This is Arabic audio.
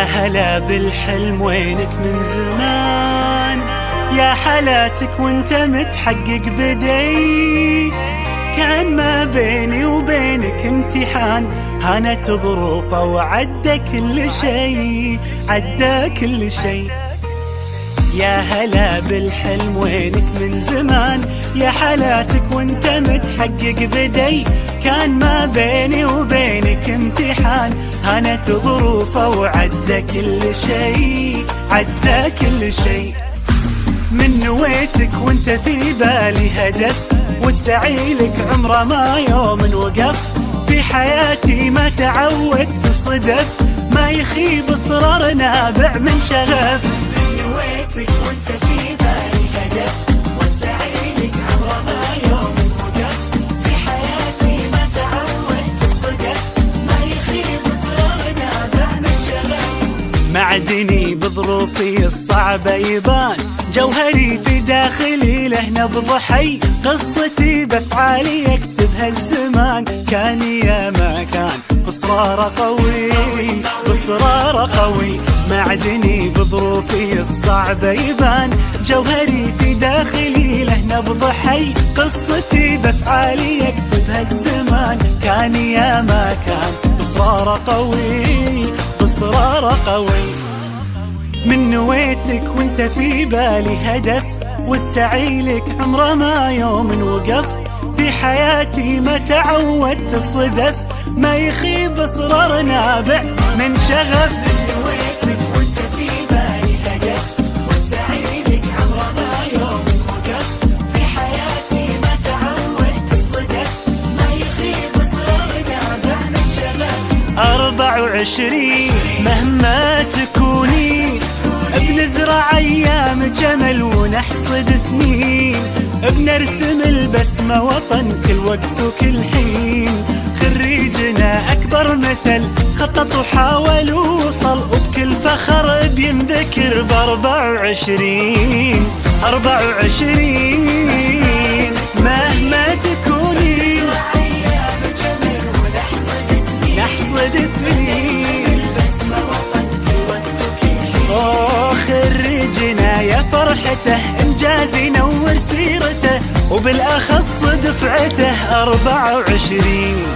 يا هلا بالحلم وينك من زمان، يا حالاتك وانت متحقق بدي. كان ما بيني وبينك امتحان، هانت ظروفه وعدى كل شي، عدى كل شي. يا هلا بالحلم وينك من زمان، يا حالاتك وانت متحقق بدي. كان ما بيني وبينك امتحان، هانت ظروفه وعدى كل شي، عدى كل شي. من نويتك وانت في بالي هدف، والسعي لك عمره ما يوم وقف. في حياتي ما تعودت صدف، ما يخيب اصرار نابع من شغف. من نويتك وانت في بالي هدف، والسعي لك عمره ما يوم وقف. في حياتي ما تعودت صدف، ما يخيب اصرار نابع من شغف. معدني بظروفي الصعبة يبان، جوهري في داخلي له نبض حي. قصتي بافعالي يكتبها الزمان، كان يا ما كان بصرار قوي، بصرار قوي. معدني بظروفي الصعبة يبان، جوهري في داخلي له نبض حي. قصتي بافعالي يكتبها الزمان، كان يا ما كان بصرار قوي، بصرار قوي. من نويتك وانت في بالي هدف، والسعي لك عمره ما يوم وقف. في حياتي ما تعودت الصدف، ما يخيب اصرار نابع من شغف. من نويتك وانت في بالي هدف، والسعي لك عمره ما يوم وقف. في حياتي ما تعودت الصدف، ما يخيب اصرار نابع من شغف. 24 مهما تكوني، بنزرع ايام جمل ونحصد سنين. بنرسم البسمة وطن كل وقت وكل حين. خريجنا اكبر مثل خطط وحاول ووصل، وبكل فخر بينذكر ب24. 24 مهما تكوني، نحصد سنين. خريجنا يا فرحته، انجاز ينور سيرته، وبالاخص دفعته 24.